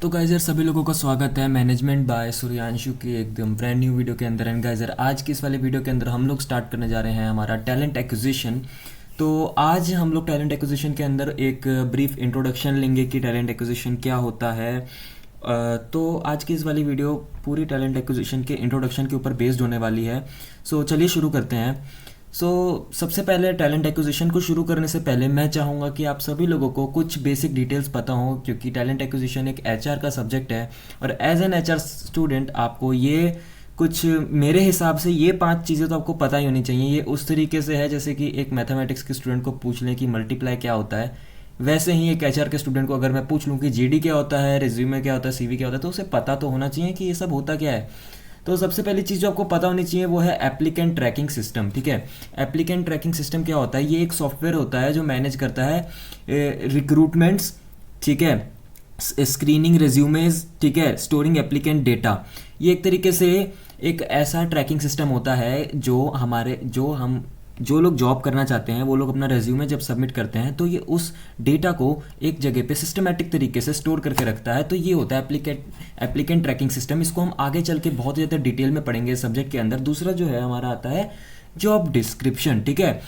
तो गाइज़ यार सभी लोगों का स्वागत है मैनेजमेंट बाय सूर्यांशु की एकदम ब्रांड न्यू वीडियो के अंदर। एंड गाइज़ यार आज की इस वाले वीडियो के अंदर हम लोग स्टार्ट करने जा रहे हैं हमारा टैलेंट एक्विजिशन। तो आज हम लोग टैलेंट एक्विजिशन के अंदर एक ब्रीफ इंट्रोडक्शन लेंगे कि टैलेंट एक्विजिशन क्या होता है। तो आज की इस वाली वीडियो पूरी टैलेंट एक्विजिशन के इंट्रोडक्शन के ऊपर बेस्ड होने वाली है। सो चलिए शुरू करते हैं। सबसे पहले टैलेंट एक्विजिशन को शुरू करने से पहले मैं चाहूँगा कि आप सभी लोगों को कुछ बेसिक डिटेल्स पता हो, क्योंकि टैलेंट एक्विजिशन एक एचआर का सब्जेक्ट है और एज एन एचआर स्टूडेंट आपको ये कुछ, मेरे हिसाब से ये 5 चीज़ें तो आपको पता ही होनी चाहिए। ये उस तरीके से है जैसे कि एक मैथमेटिक्स के स्टूडेंट को पूछ लें कि मल्टीप्लाई क्या होता है, वैसे ही एक एचआर के स्टूडेंट को अगर मैं पूछ लूँ कि जीडी क्या होता है, रिज्यूमे क्या होता है, सीवी क्या होता है, तो उसे पता तो होना चाहिए कि ये सब होता क्या है। तो सबसे पहली चीज़ जो आपको पता होनी चाहिए वो है एप्लीकेंट ट्रैकिंग सिस्टम। ठीक है, एप्लीकेंट ट्रैकिंग सिस्टम क्या होता है? ये एक सॉफ्टवेयर होता है जो मैनेज करता है रिक्रूटमेंट्स, ठीक है, स्क्रीनिंग रेज्यूमेज, ठीक है, स्टोरिंग एप्लीकेंट डेटा। ये एक तरीके से एक ऐसा ट्रैकिंग सिस्टम होता है जो लोग जॉब करना चाहते हैं वो लोग अपना रेज्यूमे जब सबमिट करते हैं तो ये उस डेटा को एक जगह पे सिस्टमेटिक तरीके से स्टोर करके रखता है। तो ये होता है एप्लीकेंट ट्रैकिंग सिस्टम। इसको हम आगे चल के बहुत ज़्यादा डिटेल में पढ़ेंगे सब्जेक्ट के अंदर। दूसरा जो है हमारा आता है जॉब डिस्क्रिप्शन। ठीक है,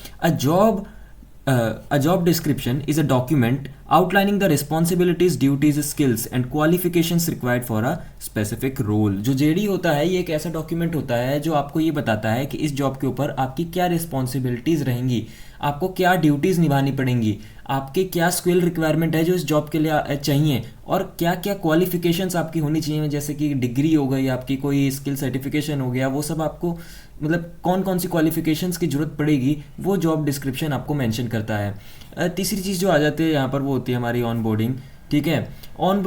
A job description is a document outlining the responsibilities, duties, skills and qualifications required for a specific role। जो जेडी होता है ये एक ऐसा डॉक्यूमेंट होता है जो आपको ये बताता है कि इस जॉब के ऊपर आपकी क्या रिस्पॉन्सिबिलिटीज़ रहेंगी, आपको क्या ड्यूटीज़ निभानी पड़ेंगी, आपके क्या स्किल रिक्वायरमेंट है जो इस जॉब के लिए चाहिए, और क्या क्या क्वालिफिकेशंस आपकी होनी चाहिए, जैसे कि डिग्री हो गई, आपकी कोई स्किल सर्टिफिकेशन हो गया, वो सब आपको मतलब कौन कौन सी क्वालिफिकेशंस की ज़रूरत पड़ेगी वो जॉब डिस्क्रिप्शन आपको मेंशन करता है। तीसरी चीज़ जो आ जाती है यहाँ पर वो होती है हमारी ऑन बोर्डिंग। ठीक है, ऑन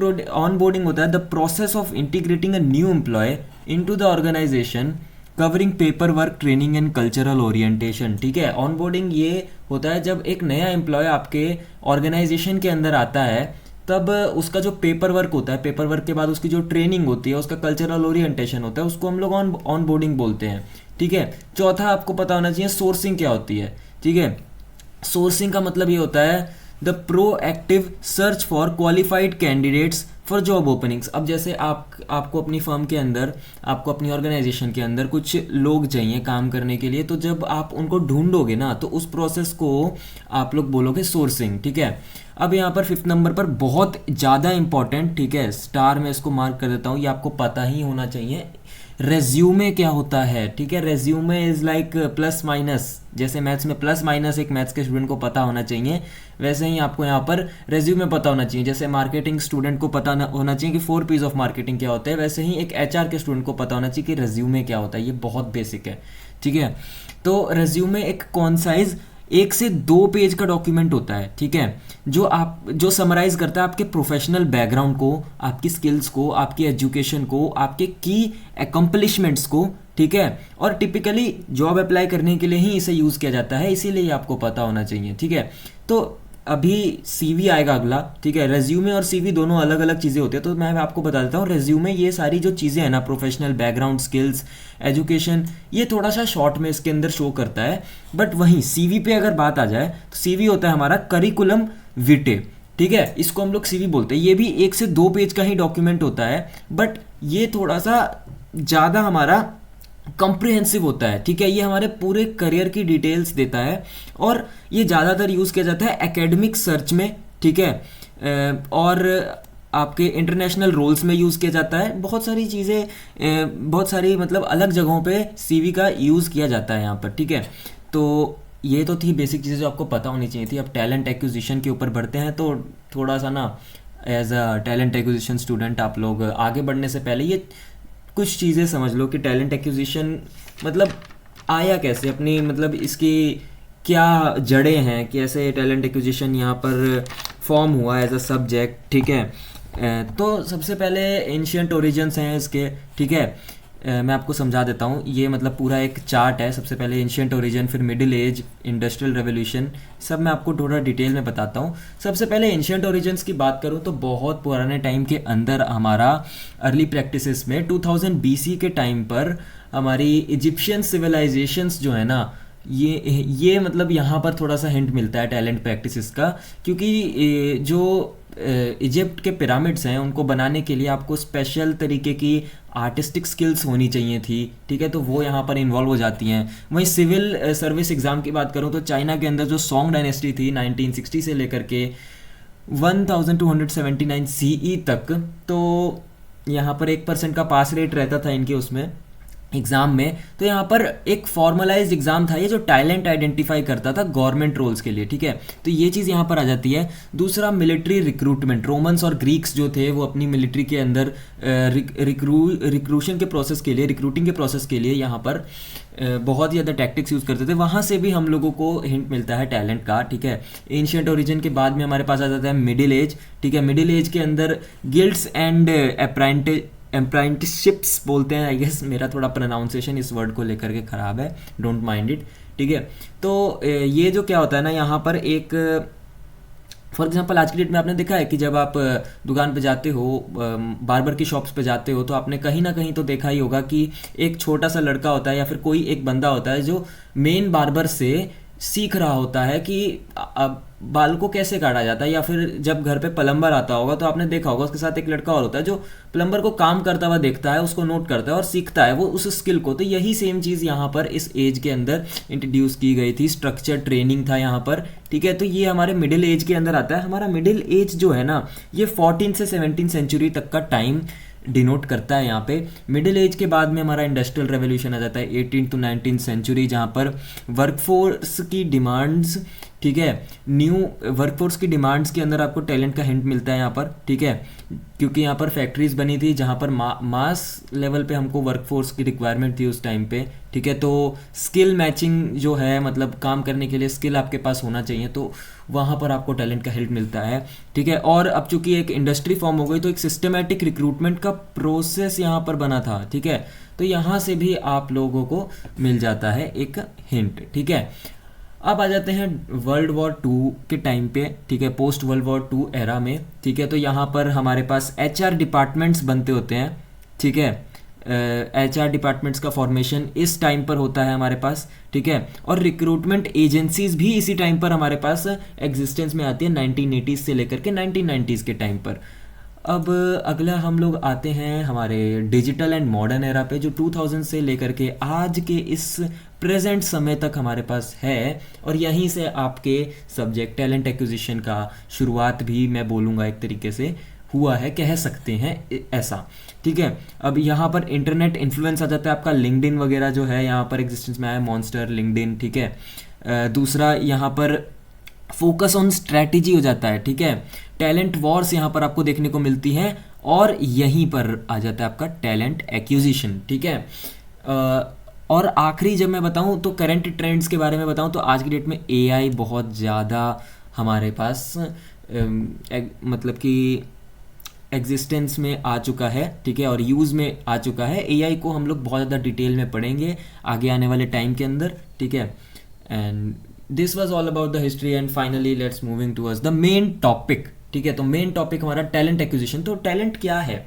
बोर्डिंग होता है the process of integrating a new employee into the organisation covering paperwork, training and cultural orientation. ठीक है, ऑन बोर्डिंग ये होता है जब एक नया एम्प्लॉय आपके ऑर्गेनाइजेशन के अंदर आता है तब उसका जो पेपर वर्क होता है, पेपर वर्क के बाद उसकी जो ट्रेनिंग होती है, उसका कल्चरल ओरिएंटेशन होता है, उसको हम लोग ऑन बोर्डिंग बोलते हैं। ठीक है, चौथा आपको पता होना चाहिए सोर्सिंग क्या होती है। ठीक है, सोर्सिंग का मतलब ये होता है the proactive search for qualified candidates for job openings. अब जैसे आपको अपनी फर्म के अंदर, आपको अपनी ऑर्गेनाइजेशन के अंदर कुछ लोग चाहिए काम करने के लिए, तो जब आप उनको ढूंढोगे ना तो उस प्रोसेस को आप लोग बोलोगे सोर्सिंग। ठीक है, अब यहाँ पर 5th नंबर पर बहुत ज़्यादा इंपॉर्टेंट, ठीक है, स्टार में इसको मार्क कर देता हूँ, ये आपको पता ही होना चाहिए, रेज्यूमे क्या होता है। ठीक है, resume is like plus minus, जैसे मैथ्स में प्लस माइनस एक मैथ्स के स्टूडेंट को पता होना चाहिए, वैसे ही आपको यहाँ पर रेज्यूमे पता होना चाहिए। जैसे मार्केटिंग स्टूडेंट को पता होना चाहिए कि 4 P's ऑफ मार्केटिंग क्या होता है, वैसे ही एक एचआर के स्टूडेंट को पता होना चाहिए कि रेज्यूमे क्या होता है। ये बहुत बेसिक है। ठीक है, तो रेज्यूमे एक कॉन्साइज 1 से 2 पेज का डॉक्यूमेंट होता है। ठीक है, जो समराइज करता है आपके प्रोफेशनल बैकग्राउंड को, आपकी स्किल्स को, आपकी एजुकेशन को, आपके की एकम्पलिशमेंट्स को। ठीक है, और टिपिकली जॉब अप्लाई करने के लिए ही इसे यूज़ किया जाता है, इसीलिए आपको पता होना चाहिए। ठीक है, तो अभी सीवी आएगा अगला। ठीक है, रेज्यूमे और सीवी दोनों अलग अलग चीज़ें होती है, तो मैं आपको बता देता हूँ। रेज्यूमे ये सारी जो चीज़ें हैं ना, प्रोफेशनल बैकग्राउंड, स्किल्स, एजुकेशन, ये थोड़ा सा शॉर्ट में इसके अंदर शो करता है। बट वहीं सीवी पे अगर बात आ जाए तो सीवी होता है हमारा करिकुलम विटे। ठीक है, इसको हम लोग सीवी बोलते हैं। ये भी 1 से 2 पेज का ही डॉक्यूमेंट होता है, बट ये थोड़ा सा ज़्यादा हमारा कॉम्प्रिहेंसिव होता है। ठीक है, ये हमारे पूरे करियर की डिटेल्स देता है और ये ज़्यादातर यूज़ किया जाता है एकेडमिक सर्च में। ठीक है, और आपके इंटरनेशनल रोल्स में यूज़ किया जाता है। बहुत सारी चीज़ें, बहुत सारी मतलब अलग जगहों पे सीवी का यूज़ किया जाता है यहाँ पर। ठीक है, तो ये तो थी बेसिक चीज़ें जो आपको पता होनी चाहिए थी। अब टैलेंट एक्विजिशन के ऊपर बढ़ते हैं, तो थोड़ा सा ना as a talent acquisition student आप लोग आगे बढ़ने से पहले ये कुछ चीज़ें समझ लो कि टैलेंट एक्विजिशन मतलब आया कैसे, अपनी मतलब इसकी क्या जड़ें हैं, कैसे टैलेंट एक्विजिशन यहाँ पर फॉर्म हुआ एज अ सब्जेक्ट। ठीक है, तो सबसे पहले एंशियंट ओरिजिन्स हैं इसके। ठीक है, मैं आपको समझा देता हूँ। ये मतलब पूरा एक चार्ट है। सबसे पहले एंशियंट ओरिजिन, फिर मिडिल एज, इंडस्ट्रियल रेवोल्यूशन, सब मैं आपको थोड़ा डिटेल में बताता हूँ। सबसे पहले एंशियंट ओरिजिन्स की बात करूँ तो बहुत पुराने टाइम के अंदर हमारा अर्ली प्रैक्टिसेस में 2000 BC के टाइम पर हमारी इजिप्शियन सिविलाइजेशंस जो है ना, ये मतलब यहाँ पर थोड़ा सा हिंट मिलता है टैलेंट प्रैक्टिसेस का, क्योंकि जो इजिप्ट के पिरामिड्स हैं उनको बनाने के लिए आपको स्पेशल तरीके की आर्टिस्टिक स्किल्स होनी चाहिए थी, ठीक है, तो वो यहाँ पर इन्वॉल्व हो जाती हैं। वहीं सिविल सर्विस एग्ज़ाम की बात करूँ तो चाइना के अंदर जो सोंग डायनेस्टी थी 1960 से लेकर के 1279 सीई तक, तो यहाँ पर 1% का पास रेट रहता था इनके उसमें एग्ज़ाम में। तो यहाँ पर एक फॉर्मलाइज्ड एग्ज़ाम था ये जो टैलेंट आइडेंटिफाई करता था गवर्नमेंट रोल्स के लिए, ठीक है, तो ये चीज़ यहाँ पर आ जाती है। दूसरा मिलिट्री रिक्रूटमेंट, रोमन्स और ग्रीक्स जो थे वो अपनी मिलिट्री के अंदर रिक्रूशन के प्रोसेस के लिए, रिक्रूटिंग के प्रोसेस के लिए यहाँ पर बहुत ही ज़्यादा टैक्टिक्स यूज़ करते थे। वहाँ से भी हम लोगों को हिंट मिलता है टैलेंट का, ठीक है। एंशिएंट ओरिजिन के बाद में हमारे पास आ जाता है मिडिल एज, ठीक है। मिडिल एज के अंदर गिल्ड्स एंड अप्रेंटिसशिप्स बोलते हैं, आई गेस मेरा थोड़ा प्रोनाउंसिएशन इस वर्ड को लेकर के ख़राब है, डोंट माइंड इट, ठीक है। तो ये जो क्या होता है ना यहाँ पर एक फॉर एग्जांपल आज की डेट में आपने देखा है कि जब आप दुकान पे जाते हो, बार्बर की शॉप्स पे जाते हो, तो आपने कहीं ना कहीं तो देखा ही होगा कि एक छोटा सा लड़का होता है या फिर कोई एक बंदा होता है जो मेन बार्बर से सीख रहा होता है कि अब बाल को कैसे काटा जाता है। या फिर जब घर पे प्लम्बर आता होगा तो आपने देखा होगा उसके साथ एक लड़का और होता है जो प्लम्बर को काम करता हुआ देखता है, उसको नोट करता है और सीखता है वो उस स्किल को। तो यही सेम चीज़ यहाँ पर इस एज के अंदर इंट्रोड्यूस की गई थी, स्ट्रक्चर ट्रेनिंग था यहाँ पर, ठीक है। तो ये हमारे मिडिल एज के अंदर आता है। हमारा मिडिल एज जो है ना ये 14 से 17 सेंचुरी तक का टाइम डिनोट करता है। यहाँ पे मिडिल एज के बाद में हमारा इंडस्ट्रियल रेवोल्यूशन आ जाता है 18 to 19 सेंचुरी, जहाँ पर वर्कफोर्स की डिमांड्स, ठीक है, न्यू वर्कफोर्स की डिमांड्स के अंदर आपको टैलेंट का हिंट मिलता है यहाँ पर, ठीक है, क्योंकि यहाँ पर फैक्ट्रीज बनी थी जहाँ पर मास लेवल पे हमको वर्कफोर्स की रिक्वायरमेंट थी उस टाइम पे, ठीक है। तो स्किल मैचिंग जो है, मतलब काम करने के लिए स्किल आपके पास होना चाहिए, तो वहाँ पर आपको टैलेंट का हेल्प मिलता है, ठीक है। और अब चूंकि एक इंडस्ट्री फॉर्म हो गई तो एक सिस्टमेटिक रिक्रूटमेंट का प्रोसेस यहाँ पर बना था, ठीक है। तो यहाँ से भी आप लोगों को मिल जाता है एक हिंट, ठीक है। अब आ जाते हैं वर्ल्ड वॉर 2 के टाइम पे, ठीक है, पोस्ट वर्ल्ड वॉर 2 एरा में, ठीक है। तो यहाँ पर हमारे पास HR डिपार्टमेंट्स बनते होते हैं, ठीक है। HR डिपार्टमेंट्स का फॉर्मेशन इस टाइम पर होता है हमारे पास, ठीक है। और रिक्रूटमेंट एजेंसीज भी इसी टाइम पर हमारे पास एग्जिस्टेंस में आती है 1980s से लेकर के 1990s के टाइम पर। अब अगला हम लोग आते हैं हमारे डिजिटल एंड मॉडर्न एरा पे, जो 2000 से लेकर के आज के इस प्रेजेंट समय तक हमारे पास है। और यहीं से आपके सब्जेक्ट टैलेंट एक्विजिशन का शुरुआत भी मैं बोलूँगा एक तरीके से हुआ है, कह सकते हैं ऐसा, ठीक है। अब यहाँ पर इंटरनेट इन्फ्लुएंस आ जाता है आपका, लिंक्डइन वगैरह जो है यहाँ पर एग्जिस्टेंस में आया, मॉन्स्टर, लिंक्डइन, ठीक है। दूसरा यहाँ पर फोकस ऑन स्ट्रैटेजी हो जाता है, ठीक है। टैलेंट वॉर्स यहाँ पर आपको देखने को मिलती हैं और यहीं पर आ जाता है आपका टैलेंट एक्विजिशन, ठीक है। और आखिरी जब मैं बताऊँ तो करंट ट्रेंड्स के बारे में बताऊँ तो आज की डेट में AI बहुत ज़्यादा हमारे पास मतलब कि एग्जिस्टेंस में आ चुका है, ठीक है, और यूज़ में आ चुका है। AI को हम लोग बहुत ज़्यादा डिटेल में पढ़ेंगे आगे आने वाले टाइम के अंदर, ठीक है। And this was all about the history and finally let's moving towards the main topic, ठीक है। तो मेन टॉपिक हमारा टैलेंट एक्विजिशन। तो टैलेंट क्या है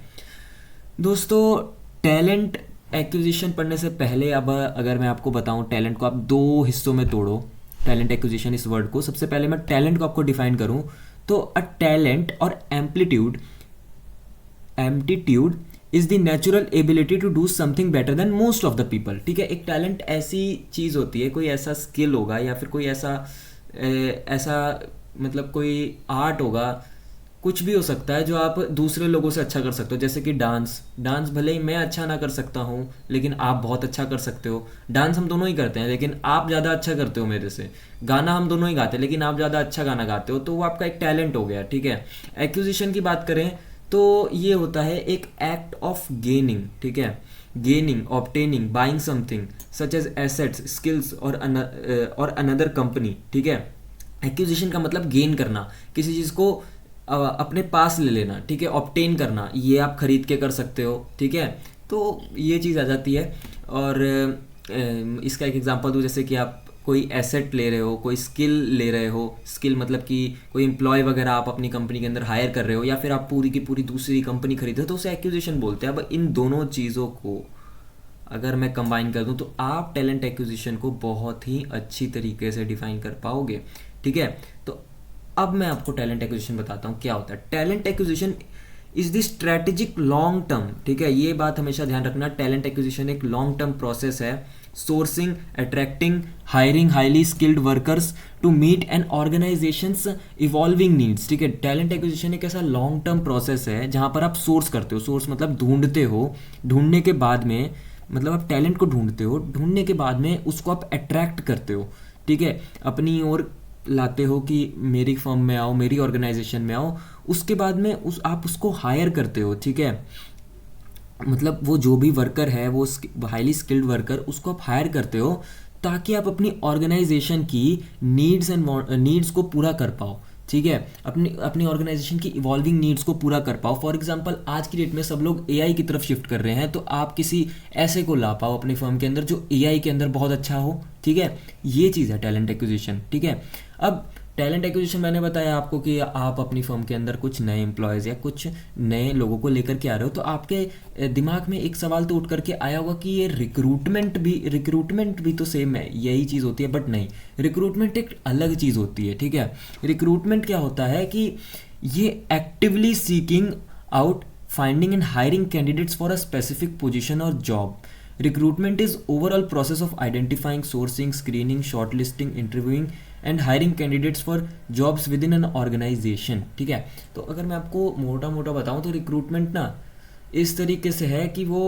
दोस्तों? टैलेंट एक्विजिशन पढ़ने से पहले अब अगर मैं आपको बताऊं, टैलेंट को आप 2 हिस्सों में तोड़ो, टैलेंट एक्विजिशन इस वर्ड को। सबसे पहले मैं टैलेंट को आपको डिफाइन करूं तो अ टैलेंट और amplitude is the natural ability to do something better than most of the people, ठीक है। एक टैलेंट ऐसी चीज़ होती है, कोई ऐसा स्किल होगा या फिर कोई ऐसा मतलब कोई आर्ट होगा, कुछ भी हो सकता है जो आप दूसरे लोगों से अच्छा कर सकते हो। जैसे कि डांस भले ही मैं अच्छा ना कर सकता हूँ लेकिन आप बहुत अच्छा कर सकते हो। डांस हम दोनों ही करते हैं लेकिन आप ज़्यादा अच्छा करते हो मेरे से। गाना हम दोनों ही गाते हैं लेकिन आप ज़्यादा अच्छा गाना गाते हो, तो वो आपका एक टैलेंट हो गया, ठीक है। एक्विजिशन की बात करें तो ये होता है एक एक्ट ऑफ गेनिंग, ठीक है, gaining, obtaining, buying something such as assets, skills और अनदर कंपनी, ठीक है। एक्विजिशन का मतलब गेन करना, किसी चीज़ को अपने पास ले लेना, ठीक है। ऑब्टेन करना, ये आप खरीद के कर सकते हो, ठीक है। तो ये चीज़ आ जाती है। और इसका एक एग्जांपल दूँ, जैसे कि आप कोई एसेट ले रहे हो, कोई स्किल ले रहे हो, स्किल मतलब कि कोई एम्प्लॉय वगैरह आप अपनी कंपनी के अंदर हायर कर रहे हो या फिर आप पूरी की पूरी दूसरी कंपनी खरीदे हो, तो उसे एक्विजिशन बोलते हैं। अब इन दोनों चीज़ों को अगर मैं कंबाइन कर दूं तो आप टैलेंट एक्विजिशन को बहुत ही अच्छी तरीके से डिफाइन कर पाओगे। ठीक है, तो अब मैं आपको टैलेंट एक्विजिशन बताता हूँ क्या होता है। Talent acquisition is the strategic long term, ठीक है, ये बात हमेशा ध्यान रखना, टैलेंट एक्विजिशन एक लॉन्ग टर्म प्रोसेस है, sourcing, attracting, hiring highly skilled workers to meet an organizations evolving needs. ठीक है, टैलेंट एक्विजिशन एक ऐसा लॉन्ग टर्म प्रोसेस है जहां पर आप सोर्स करते हो, सोर्स मतलब ढूंढते हो, ढूंढने के बाद में मतलब आप टैलेंट को ढूंढते हो, ढूंढने के बाद में उसको आप अट्रैक्ट करते हो, ठीक है, अपनी ओर लाते हो कि मेरी फर्म में आओ, मेरी ऑर्गेनाइजेशन में आओ, उसके बाद में आप उसको हायर करते हो। ठीक है, मतलब वो जो भी वर्कर है, वो हाईली स्किल्ड वर्कर, उसको आप हायर करते हो ताकि आप अपनी ऑर्गेनाइजेशन की नीड्स को पूरा कर पाओ। ठीक है, अपनी अपनी ऑर्गेनाइजेशन की इवॉल्विंग नीड्स को पूरा कर पाओ। फॉर एग्जांपल आज की डेट में सब लोग एआई की तरफ शिफ्ट कर रहे हैं, तो आप किसी ऐसे को ला पाओ अपनी फर्म के अंदर जो एआई के अंदर बहुत अच्छा हो। ठीक है, ये चीज़ है टैलेंट एक्विजिशन। ठीक है, अब टैलेंट एक्विजिशन मैंने बताया आपको कि आप अपनी फर्म के अंदर कुछ नए एम्प्लॉयज़ या कुछ नए लोगों को लेकर के आ रहे हो, तो आपके दिमाग में एक सवाल तो उठ करके आया होगा कि ये रिक्रूटमेंट भी तो सेम है, यही चीज़ होती है, बट नहीं, रिक्रूटमेंट एक अलग चीज़ होती है। ठीक है, रिक्रूटमेंट क्या होता है कि ये actively seeking out, finding and hiring candidates for a specific position और job. Recruitment is overall process of identifying, sourcing, screening, shortlisting, interviewing and hiring candidates for jobs within an organization। ठीक है, तो अगर मैं आपको मोटा मोटा बताऊं तो रिक्रूटमेंट ना इस तरीके से है कि वो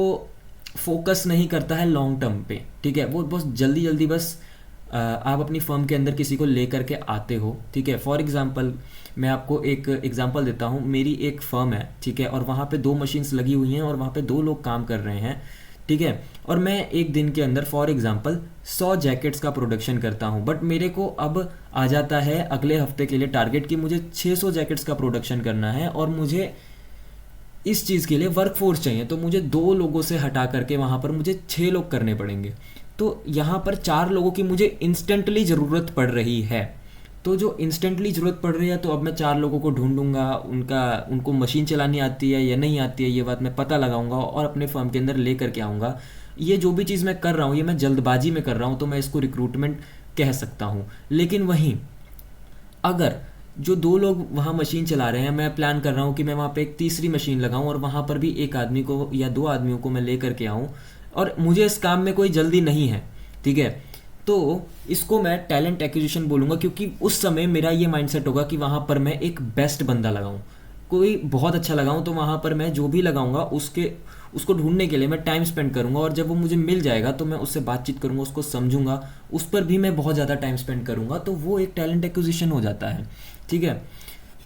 फोकस नहीं करता है लॉन्ग टर्म पे। ठीक है, वो बस जल्दी जल्दी बस आप अपनी फर्म के अंदर किसी को ले करके आते हो। ठीक है, फॉर एग्जांपल मैं आपको एक एग्जांपल देता हूँ, मेरी एक फर्म है, ठीक है, और वहाँ पे 2 मशीन्स लगी हुई हैं और वहाँ पे 2 लोग काम कर रहे हैं। ठीक है, और मैं एक दिन के अंदर फॉर एग्जांपल 100 जैकेट्स का प्रोडक्शन करता हूं, बट मेरे को अब आ जाता है अगले हफ्ते के लिए टारगेट कि मुझे 600 जैकेट्स का प्रोडक्शन करना है और मुझे इस चीज़ के लिए वर्कफोर्स चाहिए, तो मुझे 2 लोगों से हटा करके वहाँ पर मुझे 6 लोग करने पड़ेंगे। तो यहाँ पर 4 लोगों की मुझे इंस्टेंटली ज़रूरत पड़ रही है। तो जो इंस्टेंटली ज़रूरत पड़ रही है, तो अब मैं 4 लोगों को ढूंढूंगा, उनको मशीन चलानी आती है या नहीं आती है, ये बात मैं पता लगाऊंगा और अपने फर्म के अंदर ले करके आऊँगा। ये जो भी चीज़ मैं कर रहा हूँ, ये मैं जल्दबाजी में कर रहा हूँ, तो मैं इसको रिक्रूटमेंट कह सकता हूँ। लेकिन वहीं अगर जो 2 लोग वहाँ मशीन चला रहे हैं, मैं प्लान कर रहा हूँ कि मैं वहाँ पे एक तीसरी मशीन लगाऊँ और वहाँ पर भी एक आदमी को या 2 आदमियों को मैं ले करके आऊँ, और मुझे इस काम में कोई जल्दी नहीं है। ठीक है, तो इसको मैं टैलेंट एक्विजिशन बोलूँगा, क्योंकि उस समय मेरा ये माइंडसेट होगा कि वहाँ पर मैं एक बेस्ट बंदा लगाऊँ, कोई बहुत अच्छा लगाऊँ, तो वहाँ पर मैं जो भी लगाऊँगा उसको ढूंढने के लिए मैं टाइम स्पेंड करूँगा, और जब वो मुझे मिल जाएगा तो मैं उससे बातचीत करूँगा, उसको समझूंगा, उस पर भी मैं बहुत ज़्यादा टाइम स्पेंड करूँगा, तो वो एक टैलेंट एक्विजिशन हो जाता है। ठीक है,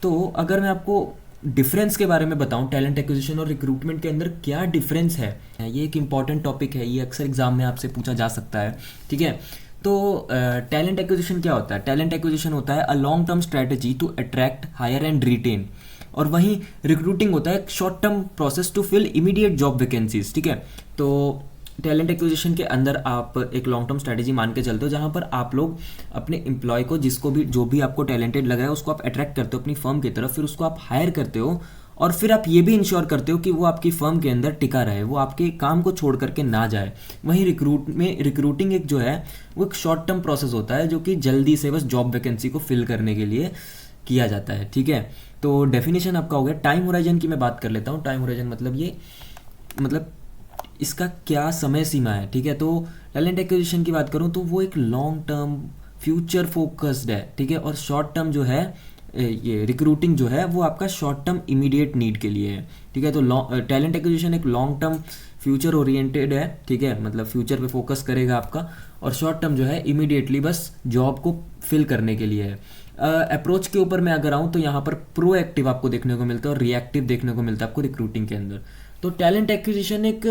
तो अगर मैं आपको डिफरेंस के बारे में बताऊं, टैलेंट एक्विजिशन और रिक्रूटमेंट के अंदर क्या डिफरेंस है, ये एक इंपॉर्टेंट टॉपिक है, ये अक्सर एग्जाम में आपसे पूछा जा सकता है। ठीक है, तो टैलेंट एक्विजिशन क्या होता है? टैलेंट एक्विजिशन होता है a long term strategy to attract, hire and retain, और वहीं रिक्रूटिंग होता है short term process to fill immediate job vacancies. ठीक है, तो टैलेंट एक्विजिशन के अंदर आप एक लॉन्ग टर्म स्ट्रेटजी मान के चलते हो, जहां पर आप लोग अपने एम्प्लॉय को, जो भी आपको टैलेंटेड लग रहा है, उसको आप अट्रैक्ट करते हो अपनी फर्म की तरफ, फिर उसको आप हायर करते हो, और फिर आप ये भी इंश्योर करते हो कि वो आपकी फर्म के अंदर टिका रहे, वो आपके काम को छोड़ करके ना जाए। वहीं रिक्रूटिंग एक जो है वो एक शॉर्ट टर्म प्रोसेस होता है, जो कि जल्दी से बस जॉब वैकेंसी को फिल करने के लिए किया जाता है। ठीक है, तो डेफिनेशन आपका हो गया। टाइम होराइजन की मैं बात कर लेता हूँ। टाइम होराइजन मतलब इसका क्या समय सीमा है। ठीक है, तो टैलेंट एक्विजिशन की बात करूँ तो वो एक लॉन्ग टर्म फ्यूचर फोकस्ड है। ठीक है, और शॉर्ट टर्म जो है, ये रिक्रूटिंग जो है वो आपका शॉर्ट टर्म इमीडिएट नीड के लिए है। ठीक है, तो टैलेंट एक्विजिशन एक लॉन्ग टर्म फ्यूचर ओरिएंटेड है। ठीक है, मतलब फ्यूचर पे फोकस करेगा आपका, और शॉर्ट टर्म जो है इमीडिएटली बस जॉब को फिल करने के लिए है। अप्रोच के ऊपर मैं अगर आऊँ तो यहाँ पर प्रोएक्टिव आपको देखने को मिलता है और रिएक्टिव देखने को मिलता है आपको रिक्रूटिंग के अंदर। तो टैलेंट एक्विजिशन एक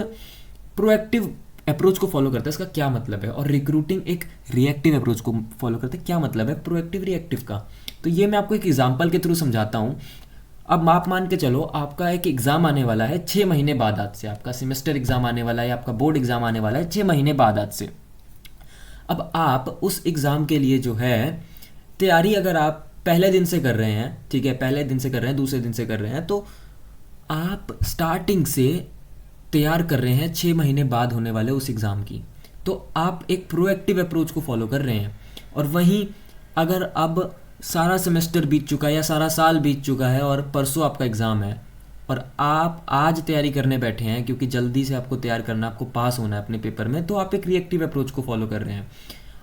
प्रोएक्टिव अप्रोच को फॉलो करता है, इसका क्या मतलब है, और रिक्रूटिंग एक रिएक्टिव अप्रोच को फॉलो करता है। क्या मतलब है प्रोएक्टिव रिएक्टिव का, तो ये मैं आपको एक एग्जांपल के थ्रू समझाता हूँ। अब आप मान के चलो आपका एक एग्ज़ाम आने वाला है 6 महीने बाद आज से, आपका सेमेस्टर एग्ज़ाम आने वाला है, आपका बोर्ड एग्ज़ाम आने वाला है 6 महीने बाद आज से। अब आप उस एग्ज़ाम के लिए जो है तैयारी अगर आप पहले दिन से कर रहे हैं, ठीक है, पहले दिन से कर रहे हैं, दूसरे दिन से कर रहे हैं, तो आप स्टार्टिंग से तैयार कर रहे हैं 6 महीने बाद होने वाले उस एग्ज़ाम की, तो आप एक प्रोएक्टिव अप्रोच को फॉलो कर रहे हैं। और वहीं अगर अब सारा सेमेस्टर बीत चुका है या सारा साल बीत चुका है और परसों आपका एग्ज़ाम है और आप आज तैयारी करने बैठे हैं क्योंकि जल्दी से आपको तैयार करना, आपको पास होना है अपने पेपर में, तो आप एक रिएक्टिव अप्रोच को फॉलो कर रहे हैं।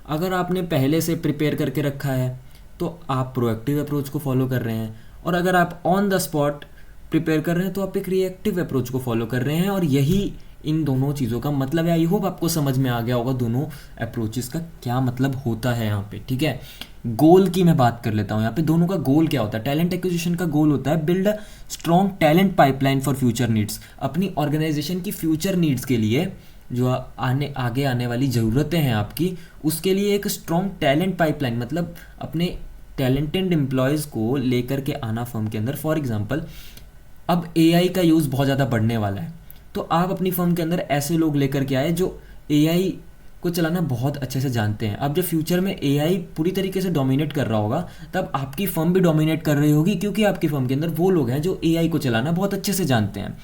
अगर आपने पहले से प्रिपेयर करके रखा है तो आप प्रोएक्टिव अप्रोच को फॉलो कर रहे हैं, और अगर आप ऑन द स्पॉट प्रिपेयर कर रहे हैं तो आप एक रिएक्टिव अप्रोच को फॉलो कर रहे हैं। और यही इन दोनों चीज़ों का मतलब है। आई होप आपको समझ में आ गया होगा दोनों अप्रोचेस का क्या मतलब होता है यहाँ पे, ठीक है। गोल की मैं बात कर लेता हूँ यहाँ पे, दोनों का गोल क्या होता है। टैलेंट एक्विजिशन का गोल होता है build a strong talent pipeline for future needs, अपनी ऑर्गेनाइजेशन की फ्यूचर नीड्स के लिए, जो आगे आने वाली ज़रूरतें हैं आपकी, उसके लिए एक स्ट्रॉन्ग टैलेंट पाइपलाइन, मतलब अपने टैलेंटेड एम्प्लॉयज़ को लेकर के आना फर्म के अंदर। फॉर एग्जांपल, अब एआई का यूज़ बहुत ज़्यादा बढ़ने वाला है, तो आप अपनी फर्म के अंदर ऐसे लोग लेकर के आए जो एआई को चलाना बहुत अच्छे से जानते हैं। अब जब फ्यूचर में एआई पूरी तरीके से डोमिनेट कर रहा होगा, तब आपकी फर्म भी डोमिनेट कर रही होगी, क्योंकि आपकी फर्म के अंदर वो लोग हैं जो एआई को चलाना बहुत अच्छे से जानते हैं।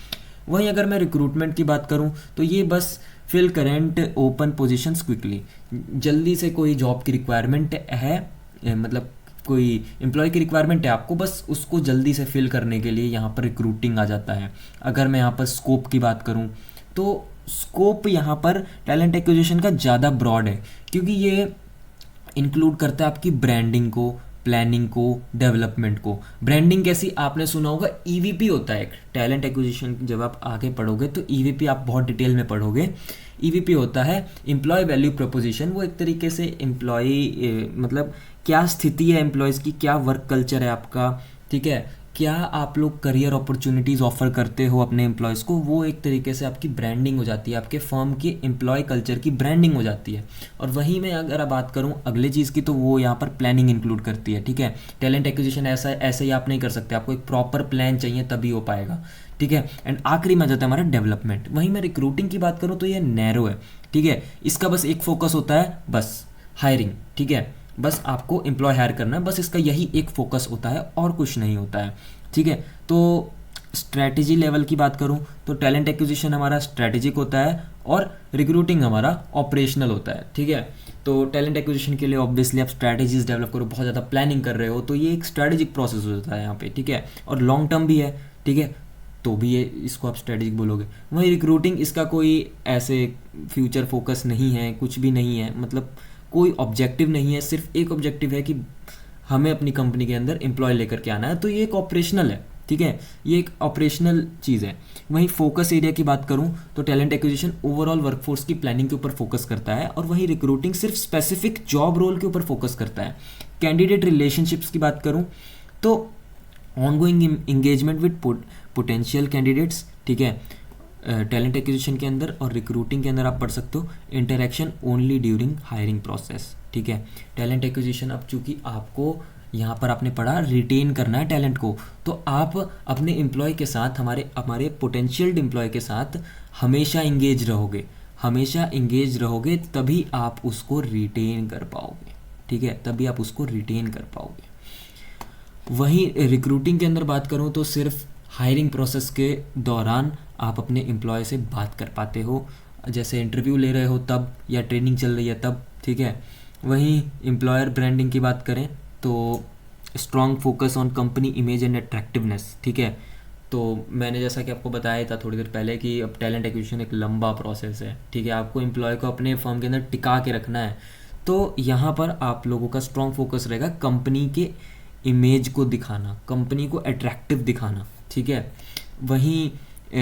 वहीं अगर मैं रिक्रूटमेंट की बात करूं तो ये बस fill current open positions quickly, जल्दी से कोई जॉब की रिक्वायरमेंट है, मतलब कोई एम्प्लॉय की रिक्वायरमेंट है आपको, बस उसको जल्दी से फिल करने के लिए यहाँ पर रिक्रूटिंग आ जाता है। अगर मैं यहाँ पर स्कोप की बात करूँ तो स्कोप यहाँ पर टैलेंट एक्विजिशन का ज़्यादा ब्रॉड है, क्योंकि ये इंक्लूड करता है आपकी ब्रांडिंग को, प्लानिंग को, डेवलपमेंट को। ब्रांडिंग कैसी, आपने सुना होगा ईवीपी होता है एक टैलेंट एक्विजिशन, जब आप आगे पढ़ोगे तो ईवीपी आप बहुत डिटेल में पढ़ोगे। ईवीपी होता है एम्प्लॉय वैल्यू प्रपोजिशन, वो एक तरीके से एम्प्लॉय मतलब क्या स्थिति है एम्प्लॉयज़ की, क्या वर्क कल्चर है आपका, ठीक है, क्या आप लोग करियर अपॉर्चुनिटीज़ ऑफर करते हो अपने एम्प्लॉयज़ को, वो एक तरीके से आपकी ब्रांडिंग हो जाती है, आपके फर्म की एम्प्लॉय कल्चर की ब्रांडिंग हो जाती है। और वहीं मैं अगर बात करूं अगले चीज़ की, तो वो यहाँ पर प्लानिंग इंक्लूड करती है, ठीक है। टैलेंट एक्विजिशन ऐसे ही आप नहीं कर सकते, आपको एक प्रॉपर प्लान चाहिए तभी हो पाएगा, ठीक है। एंड आखिरी में जाता है हमारा डेवलपमेंट। वहीं मैं रिक्रूटिंग की बात करूँ तो ये नैरो है, ठीक है। इसका बस एक फोकस होता है, बस हायरिंग, ठीक है, बस आपको एम्प्लॉय हायर करना है, बस इसका यही एक फोकस होता है और कुछ नहीं होता है, ठीक है। तो स्ट्रैटेजी लेवल की बात करूं तो टैलेंट एक्विजिशन हमारा स्ट्रैटेजिक होता है और रिक्रूटिंग हमारा ऑपरेशनल होता है, ठीक है। तो टैलेंट एक्विजिशन के लिए ऑब्वियसली आप स्ट्रैटेजीज डेवलप करो, बहुत ज़्यादा प्लानिंग कर रहे हो, तो ये एक स्ट्रैटेजिक प्रोसेस होता है यहाँ पे, ठीक है, और लॉन्ग टर्म भी है, ठीक है, तो भी ये इसको आप स्ट्रैटेजिक बोलोगे। वहीं रिक्रूटिंग, इसका कोई ऐसे फ्यूचर फोकस नहीं है, कुछ भी नहीं है, मतलब कोई ऑब्जेक्टिव नहीं है, सिर्फ एक ऑब्जेक्टिव है कि हमें अपनी कंपनी के अंदर एम्प्लॉय लेकर के आना है, तो ये एक ऑपरेशनल है, ठीक है, ये एक ऑपरेशनल चीज़ है। वहीं फोकस एरिया की बात करूं तो टैलेंट एक्विजिशन ओवरऑल वर्कफोर्स की प्लानिंग के ऊपर फोकस करता है, और वहीं रिक्रूटिंग सिर्फ स्पेसिफिक जॉब रोल के ऊपर फोकस करता है। कैंडिडेट रिलेशनशिप्स की बात करूं तो ongoing engagement with potential candidates, ठीक है, टैलेंट एक्विजिशन के अंदर, और रिक्रूटिंग के अंदर आप पढ़ सकते हो interaction only during hiring process, ठीक है। टैलेंट एक्विजिशन, अब चूंकि आपको यहाँ पर आपने पढ़ा रिटेन करना है टैलेंट को, तो आप अपने एम्प्लॉय के साथ, हमारे पोटेंशियल एम्प्लॉय के साथ हमेशा इंगेज रहोगे, हमेशा इंगेज रहोगे, तभी आप उसको रिटेन कर पाओगे, ठीक है, तभी आप उसको रिटेन कर पाओगे। वहीं रिक्रूटिंग के अंदर बात करूँ तो सिर्फ हायरिंग प्रोसेस के दौरान आप अपने एम्प्लॉय से बात कर पाते हो, जैसे इंटरव्यू ले रहे हो तब, या ट्रेनिंग चल रही है तब, ठीक है। वहीं एम्प्लॉयर ब्रांडिंग की बात करें तो strong focus on company image and attractiveness, ठीक है। तो मैंने जैसा कि आपको बताया था थोड़ी देर पहले कि अब टैलेंट एक्विजिशन एक लंबा प्रोसेस है, ठीक है, आपको एम्प्लॉय को अपने फर्म के अंदर टिका के रखना है, तो यहाँ पर आप लोगों का स्ट्रॉन्ग फोकस रहेगा कंपनी के इमेज को दिखाना, कंपनी को अट्रैक्टिव दिखाना, ठीक है। वहीं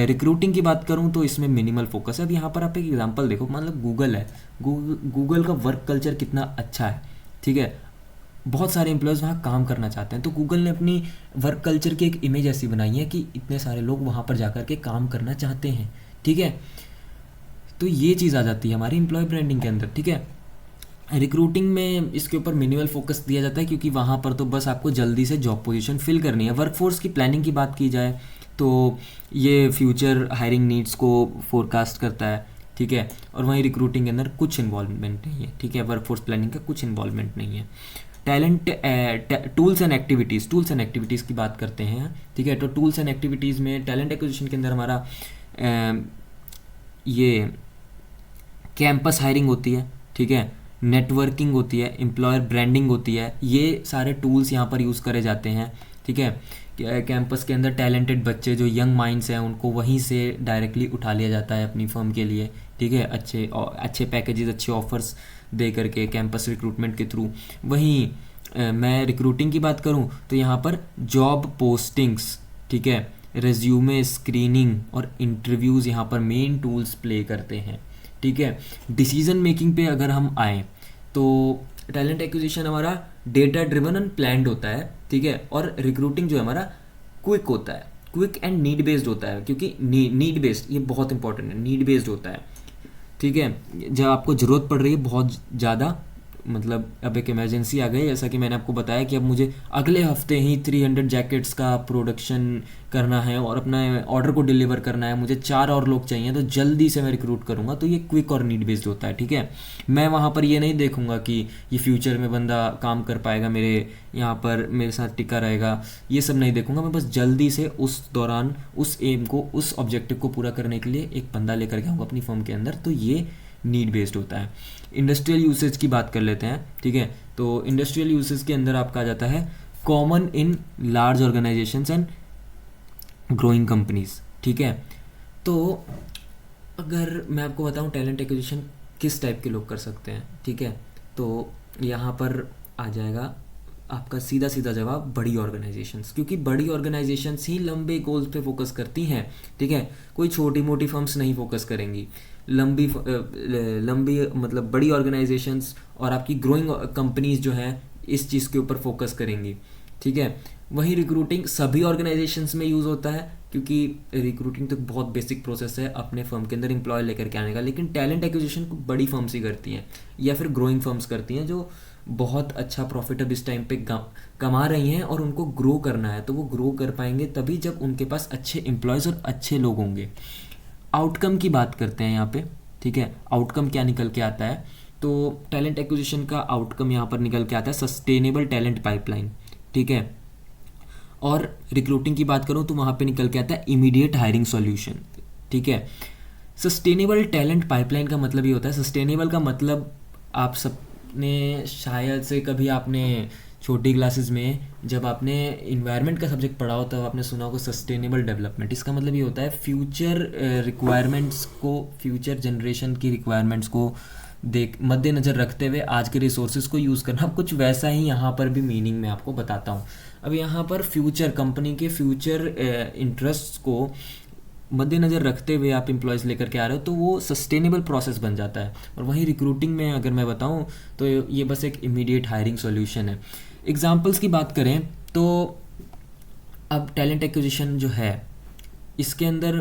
रिक्रूटिंग की बात करूं तो इसमें मिनिमल फोकस है। अब यहाँ पर आप एक एग्जांपल देखो, मतलब गूगल है, गूगल का वर्क कल्चर कितना अच्छा है, ठीक है, बहुत सारे एम्प्लॉयज़ वहाँ काम करना चाहते हैं, तो गूगल ने अपनी वर्क कल्चर की एक इमेज ऐसी बनाई है कि इतने सारे लोग वहाँ पर जाकर के काम करना चाहते हैं, ठीक है। तो ये चीज़ आ जाती है हमारी एम्प्लॉय ब्रांडिंग के अंदर, ठीक है। रिक्रूटिंग में इसके ऊपर मिनिमल फोकस दिया जाता है, क्योंकि वहाँ पर तो बस आपको जल्दी से जॉब पोजीशन फिल करनी है। वर्कफोर्स की प्लानिंग की बात की जाए तो ये फ्यूचर हायरिंग नीड्स को फोरकास्ट करता है, ठीक है, और वहीं रिक्रूटिंग के अंदर कुछ इन्वॉल्वमेंट नहीं है, ठीक है, वर्कफोर्स प्लानिंग का कुछ इन्वॉल्वमेंट नहीं है। टैलेंट टूल्स एंड एक्टिविटीज़ की बात करते हैं, ठीक है। तो टूल्स एंड एक्टिविटीज़ में टैलेंट एक्विजिशन के अंदर हमारा ये कैंपस हायरिंग होती है, ठीक है, नेटवर्किंग होती है, एम्प्लॉयर ब्रांडिंग होती है, ये सारे टूल्स यहाँ पर यूज़ करे जाते हैं, ठीक है। कैंपस के अंदर टैलेंटेड बच्चे जो यंग माइंड्स हैं उनको वहीं से डायरेक्टली उठा लिया जाता है अपनी फर्म के लिए, ठीक है, अच्छे पैकेजेस, अच्छे ऑफर्स दे करके कैंपस रिक्रूटमेंट के थ्रू। वहीं मैं रिक्रूटिंग की बात करूं तो यहाँ पर जॉब पोस्टिंग्स, ठीक है, रेज्यूमे स्क्रीनिंग और इंटरव्यूज़ यहाँ पर मेन टूल्स प्ले करते हैं, ठीक है। डिसीजन मेकिंग पे अगर हम आए तो टैलेंट एक्विजिशन हमारा डेटा ड्रिवन एंड प्लान्ड होता है, ठीक है, और रिक्रूटिंग जो है हमारा क्विक होता है, क्विक एंड नीड बेस्ड होता है, क्योंकि नीड बेस्ड, ये बहुत इंपॉर्टेंट है, नीड बेस्ड होता है, ठीक है। जब आपको ज़रूरत पड़ रही है बहुत ज़्यादा, मतलब अब एक इमरजेंसी आ गई, जैसा कि मैंने आपको बताया कि अब मुझे अगले हफ्ते ही 300 जैकेट्स का प्रोडक्शन करना है और अपना ऑर्डर को डिलीवर करना है, मुझे 4 और लोग चाहिए, तो जल्दी से मैं रिक्रूट करूँगा, तो ये क्विक और नीड बेस्ड होता है, ठीक है। मैं वहाँ पर ये नहीं देखूँगा कि ये फ्यूचर में बंदा काम कर पाएगा मेरे यहाँ पर, मेरे साथ टिका रहेगा, ये सब नहीं देखूँगा। मैं बस जल्दी से उस दौरान उस एम को, उस ऑब्जेक्टिव को पूरा करने के लिए एक बंदा लेकर के आऊँगा अपनी फर्म के अंदर, तो ये नीड बेस्ड होता है। इंडस्ट्रियल यूसेज की बात कर लेते हैं, ठीक है। तो इंडस्ट्रियल यूसेज के अंदर आपका आ जाता है common in large organisations and growing companies, ठीक है। तो अगर मैं आपको बताऊं टैलेंट एक्विजिशन किस टाइप के लोग कर सकते हैं, ठीक है, तो यहाँ पर आ जाएगा आपका सीधा सीधा जवाब, बड़ी ऑर्गेनाइजेशंस, क्योंकि बड़ी ऑर्गेनाइजेशंस ही लंबे गोल्स पे फोकस करती हैं, ठीक है। कोई छोटी मोटी फर्म्स नहीं फोकस करेंगी, लंबी मतलब बड़ी ऑर्गेनाइजेशंस और आपकी ग्रोइंग कंपनीज जो हैं इस चीज़ के ऊपर फोकस करेंगी, ठीक है। वहीं रिक्रूटिंग सभी ऑर्गेनाइजेशंस में यूज़ होता है, क्योंकि रिक्रूटिंग तो बहुत बेसिक प्रोसेस है अपने फर्म के अंदर एम्प्लॉय लेकर के आने का, लेकिन टैलेंट एक्विजिशन को बड़ी फर्म्स ही करती हैं या फिर ग्रोइंग फर्म्स करती हैं जो बहुत अच्छा प्रॉफिट अब इस टाइम पे कमा रही हैं और उनको ग्रो करना है, तो वो ग्रो कर पाएंगे तभी जब उनके पास अच्छे एम्प्लॉयज़ और अच्छे लोग होंगे। आउटकम की बात करते हैं यहाँ पे, ठीक है, आउटकम क्या निकल के आता है, तो टैलेंट एक्विजिशन का आउटकम यहाँ पर निकल के आता है सस्टेनेबल टैलेंट पाइपलाइन, ठीक है। और रिक्रूटिंग की बात करूँ तो वहाँ पे निकल के आता है इमीडिएट हायरिंग सॉल्यूशन, ठीक है। सस्टेनेबल टैलेंट पाइपलाइन का मतलब ये होता है, सस्टेनेबल का मतलब आप सबने शायद से कभी आपने छोटी क्लासेस में जब आपने इन्वायरमेंट का सब्जेक्ट पढ़ा हो तब आपने सुना होगा सस्टेनेबल डेवलपमेंट। इसका मतलब ये होता है फ्यूचर रिक्वायरमेंट्स को, फ्यूचर जनरेशन की रिक्वायरमेंट्स को मद्देनज़र रखते हुए आज के रिसोर्सेज को यूज़ करना। कुछ वैसा ही यहाँ पर भी मीनिंग मैं आपको बताता हूँ। अब यहाँ पर फ्यूचर, कंपनी के फ्यूचर इंटरेस्ट को मद्देनज़र रखते हुए आप एम्प्लॉयज़ लेकर के आ रहे हो, तो वो सस्टेनेबल प्रोसेस बन जाता है। और वहीं रिक्रूटिंग में अगर मैं बताऊँ तो ये बस एक इमीडिएट हायरिंग सॉल्यूशन है। एग्जाम्पल्स की बात करें तो अब टैलेंट एक्विजिशन जो है इसके अंदर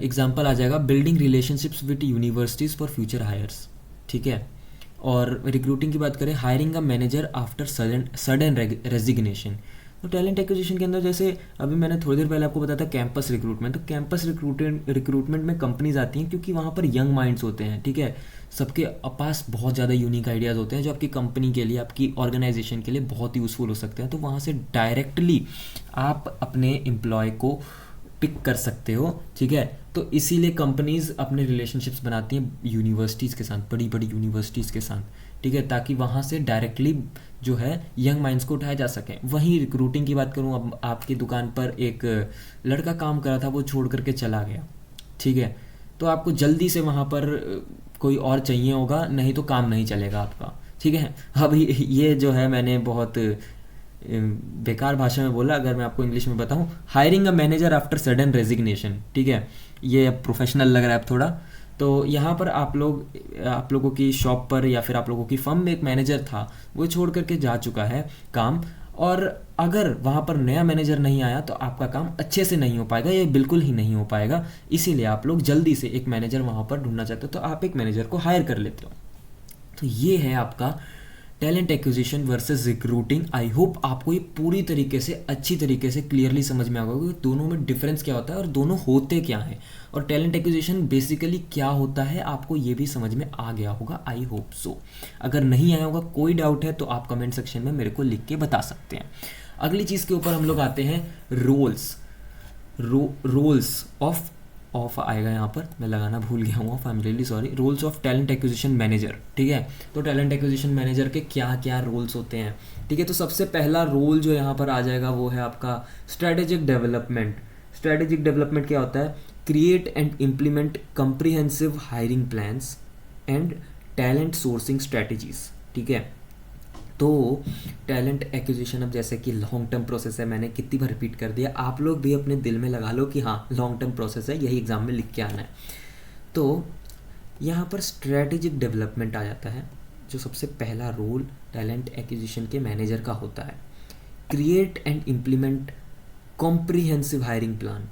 एग्जाम्पल आ जाएगा building relationships with universities for future hires, ठीक है। और रिक्रूटिंग की बात करें, hiring a manager after sudden resignation. तो टैलेंट एक्विजिशन के अंदर जैसे अभी मैंने थोड़ी देर पहले आपको बताया था कैंपस रिक्रूटमेंट, तो कैंपस रिक्रूटमेंट में कंपनीज आती हैं क्योंकि वहाँ पर यंग माइंड्स होते हैं, ठीक है। सबके पास बहुत ज़्यादा यूनिक आइडियाज़ होते हैं जो आपकी कंपनी के लिए, आपकी ऑर्गेनाइजेशन के लिए बहुत यूज़फुल हो सकते हैं। तो वहाँ से डायरेक्टली आप अपने एम्प्लॉय को पिक कर सकते हो, ठीक है। तो इसीलिए कंपनीज अपने रिलेशनशिप्स बनाती हैं यूनिवर्सिटीज़ के साथ, बड़ी बड़ी यूनिवर्सिटीज़ के साथ, ठीक है, ताकि वहाँ से डायरेक्टली जो है यंग माइंड्स को उठाया जा सके। वहीं रिक्रूटिंग की बात करूँ, अब आपकी दुकान पर एक लड़का काम कर रहा था, वो छोड़ करके चला गया, ठीक है, तो आपको जल्दी से वहाँ पर कोई और चाहिए होगा, नहीं तो काम नहीं चलेगा आपका, ठीक है। अब ये जो है मैंने बहुत बेकार भाषा में बोला, अगर मैं आपको इंग्लिश में बताऊं, hiring a manager after sudden resignation, ठीक है। ये अब प्रोफेशनल लग रहा है अब थोड़ा। तो यहाँ पर आप लोगों की शॉप पर या फिर आप लोगों की फर्म में एक मैनेजर था, वो छोड़ करके जा चुका है काम, और अगर वहाँ पर नया मैनेजर नहीं आया तो आपका काम अच्छे से नहीं हो पाएगा, ये बिल्कुल ही नहीं हो पाएगा। इसीलिए आप लोग जल्दी से एक मैनेजर वहाँ पर ढूंढना चाहते हो, तो आप एक मैनेजर को हायर कर लेते हो। तो ये है आपका talent acquisition versus recruiting. I hope आपको ये पूरी तरीके से, अच्छी तरीके से, क्लियरली समझ में आ गया कि दोनों में डिफरेंस क्या होता है और दोनों होते क्या हैं, और टैलेंट एक्विजिशन बेसिकली क्या होता है, आपको ये भी समझ में आ गया होगा, आई होप सो। अगर नहीं आया होगा, कोई डाउट है तो आप कमेंट सेक्शन में मेरे को लिख के बता सकते हैं। अगली चीज़ के ऊपर हम लोग आते हैं रोल्स ऑफ ऑफ आएगा यहाँ पर, मैं लगाना भूल गया हूँ off, I am really sorry. Roles of talent acquisition manager, ठीक है। तो टैलेंट एक्विजिशन मैनेजर के क्या क्या रोल्स होते हैं, ठीक है। तो सबसे पहला रोल जो यहाँ पर आ जाएगा वो है आपका स्ट्रैटेजिक डेवलपमेंट। स्ट्रैटेजिक डेवलपमेंट क्या होता है? Create and implement comprehensive hiring plans and talent sourcing strategies, ठीक है। तो टैलेंट एक्विजिशन अब जैसे कि लॉन्ग टर्म प्रोसेस है, मैंने कितनी बार रिपीट कर दिया, आप लोग भी अपने दिल में लगा लो कि हाँ लॉन्ग टर्म प्रोसेस है, यही एग्जाम में लिख के आना है। तो यहाँ पर स्ट्रैटेजिक डेवलपमेंट आ जाता है, जो सबसे पहला रोल टैलेंट एक्विजिशन के मैनेजर का होता है। Create and implement comprehensive hiring plan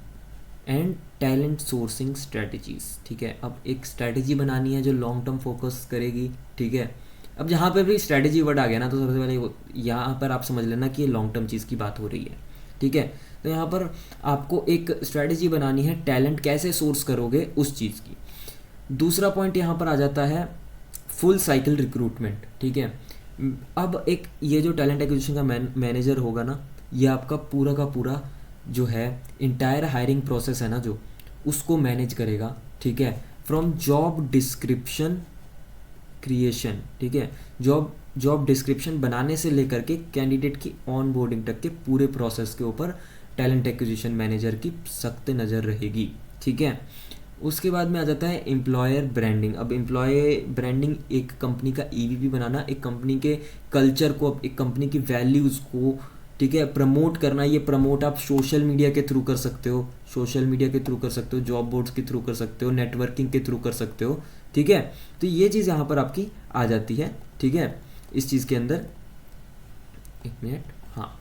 and talent sourcing strategies, ठीक है। अब एक स्ट्रैटेजी बनानी है जो लॉन्ग टर्म फोकस करेगी, ठीक है। अब जहाँ पर भी स्ट्रैटेजी वर्ड आ गया ना, तो सबसे पहले यहाँ पर आप समझ लेना कि ये लॉन्ग टर्म चीज़ की बात हो रही है, ठीक है। तो यहाँ पर आपको एक स्ट्रैटेजी बनानी है, टैलेंट कैसे सोर्स करोगे उस चीज़ की। दूसरा पॉइंट यहाँ पर आ जाता है फुल साइकिल रिक्रूटमेंट, ठीक है। अब एक ये जो टैलेंट एक्विजिशन का मैनेजर होगा ना, ये आपका पूरा का पूरा जो है इंटायर हायरिंग प्रोसेस है ना, जो उसको मैनेज करेगा, ठीक है। फ्रॉम जॉब डिस्क्रिप्शन क्रिएशन, ठीक है, जॉब डिस्क्रिप्शन बनाने से लेकर के कैंडिडेट की ऑन बोर्डिंग तक के पूरे प्रोसेस के ऊपर टैलेंट एक्विजिशन मैनेजर की सख्त नज़र रहेगी, ठीक है। उसके बाद में आ जाता है एम्प्लॉयर ब्रांडिंग। अब एम्प्लॉय ब्रांडिंग एक कंपनी का ईवीपी बनाना, एक कंपनी के कल्चर को, एक कंपनी की वैल्यूज़ को, ठीक है, प्रमोट करना। ये प्रमोट आप सोशल मीडिया के थ्रू कर सकते हो, सोशल मीडिया के थ्रू कर सकते हो, जॉब बोर्ड्स के थ्रू कर सकते हो, नेटवर्किंग के थ्रू कर सकते हो, ठीक है। तो ये चीज़ यहाँ पर आपकी आ जाती है, ठीक है, इस चीज़ के अंदर। एक मिनट, हाँ।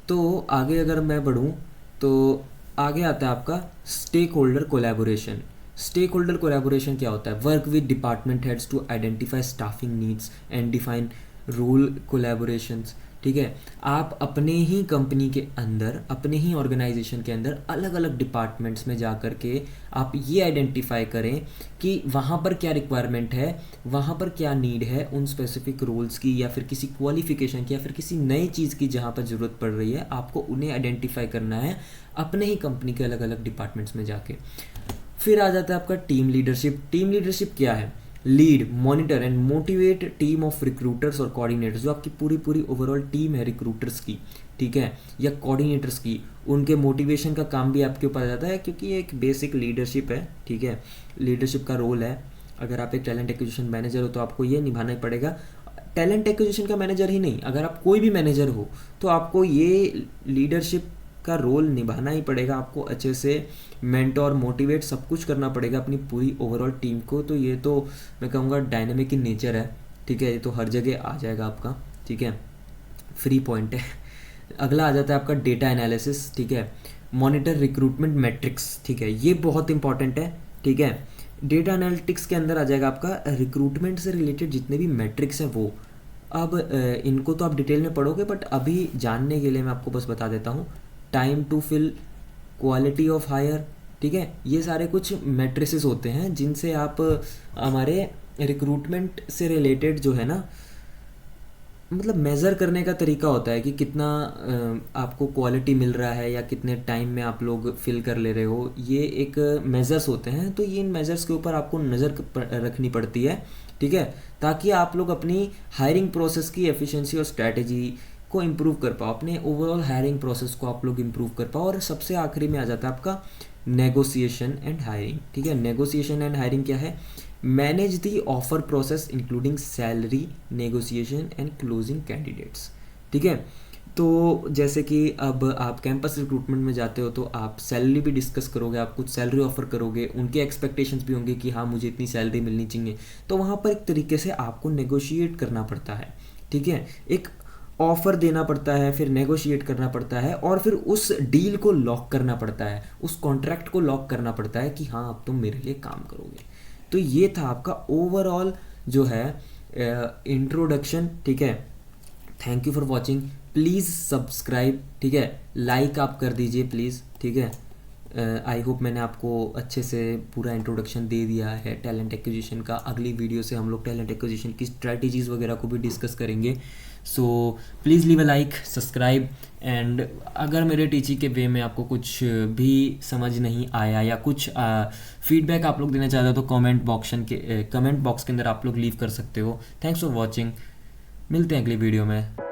तो आगे अगर मैं बढ़ूँ तो आगे आता है आपका stakeholder collaboration. Stakeholder collaboration क्या होता है? Work with department heads to identify staffing needs and define role collaborations, ठीक है। आप अपने ही कंपनी के अंदर, अपने ही ऑर्गेनाइजेशन के अंदर अलग अलग डिपार्टमेंट्स में जा कर के आप ये आइडेंटिफाई करें कि वहाँ पर क्या रिक्वायरमेंट है, वहाँ पर क्या नीड है उन स्पेसिफिक रोल्स की, या फिर किसी क्वालिफिकेशन की, या फिर किसी नई चीज़ की जहाँ पर ज़रूरत पड़ रही है, आपको उन्हें आइडेंटिफाई करना है अपने ही कंपनी के अलग अलग डिपार्टमेंट्स में जाके। फिर आ जाता है आपका टीम लीडरशिप। टीम लीडरशिप क्या है? Lead, monitor and motivate team of recruiters और कोऑर्डिनेटर्स। जो आपकी पूरी पूरी ओवरऑल टीम है रिक्रूटर्स की, ठीक है, या कोऑर्डिनेटर्स की, उनके मोटिवेशन का काम भी आपके ऊपर आ जाता है, क्योंकि ये एक बेसिक लीडरशिप है, ठीक है। लीडरशिप का रोल है। अगर आप एक टैलेंट एक्विजिशन मैनेजर हो तो आपको ये निभाना ही पड़ेगा। टैलेंट एक्विजिशन का मैनेजर ही नहीं, अगर आप कोई भी मैनेजर हो तो आपको ये लीडरशिप का रोल निभाना ही पड़ेगा। आपको अच्छे से मेंटोर, मोटिवेट सब कुछ करना पड़ेगा अपनी पूरी ओवरऑल टीम को। तो ये तो मैं कहूँगा डायनेमिक इन नेचर है, ठीक है, ये तो हर जगह आ जाएगा आपका, ठीक है, फ्री पॉइंट है। अगला आ जाता है आपका डेटा एनालिसिस, ठीक है, मॉनिटर रिक्रूटमेंट मैट्रिक्स, ठीक है, ये बहुत इंपॉर्टेंट है, ठीक है। डेटा एनालिटिक्स के अंदर आ जाएगा आपका रिक्रूटमेंट से रिलेटेड जितने भी मैट्रिक्स हैं वो। अब इनको तो आप डिटेल में पढ़ोगे, बट अभी जानने के लिए मैं आपको बस बता देता हूँ। Time to fill, quality of hire, ठीक है, ये सारे कुछ मैट्रिसेस होते हैं जिनसे आप हमारे रिक्रूटमेंट से रिलेटेड जो है ना, मतलब मेज़र करने का तरीका होता है कि कितना आपको क्वालिटी मिल रहा है या कितने टाइम में आप लोग फिल कर ले रहे हो। ये एक मेज़र्स होते हैं। तो ये इन मेज़र्स के ऊपर आपको नज़र रखनी पड़ती है, ठीक है, ताकि आप लोग अपनी हायरिंग प्रोसेस की एफिशिएंसी और स्ट्रैटेजी को इम्प्रूव कर पाओ, अपने ओवरऑल हायरिंग प्रोसेस को आप लोग इम्प्रूव कर पाओ। और सबसे आखिरी में आ जाता है आपका नेगोशिएशन एंड हायरिंग, ठीक है। नेगोशिएशन एंड हायरिंग क्या है? Manage the offer process including salary negotiation and closing candidates, ठीक है। तो जैसे कि अब आप कैंपस रिक्रूटमेंट में जाते हो तो आप सैलरी भी डिस्कस करोगे, आप कुछ सैलरी ऑफर करोगे, उनके एक्सपेक्टेशंस भी होंगे कि हाँ मुझे इतनी सैलरी मिलनी चाहिए। तो वहाँ पर एक तरीके से आपको नेगोशिएट करना पड़ता है, ठीक है, एक ऑफ़र देना पड़ता है, फिर नेगोशिएट करना पड़ता है, और फिर उस डील को लॉक करना पड़ता है, उस कॉन्ट्रैक्ट को लॉक करना पड़ता है कि हाँ अब तुम मेरे लिए काम करोगे। तो ये था आपका ओवरऑल जो है इंट्रोडक्शन, ठीक है। Thank you for watching. Please subscribe, ठीक है, लाइक आप कर दीजिए प्लीज़, ठीक है। आई होप मैंने आपको अच्छे से पूरा इंट्रोडक्शन दे दिया है टैलेंट एक्विजिशन का। अगली वीडियो से हम लोग टैलेंट एक्विजिशन की स्ट्रैटेजीज़ वगैरह को भी डिस्कस करेंगे। So please leave a like, subscribe, and अगर मेरे टीचिंग के वे में आपको कुछ भी समझ नहीं आया या कुछ फीडबैक आप लोग देना चाहते हो तो कमेंट बॉक्स के अंदर आप लोग लीव कर सकते हो। थैंक्स फॉर वॉचिंग, मिलते हैं अगली वीडियो में।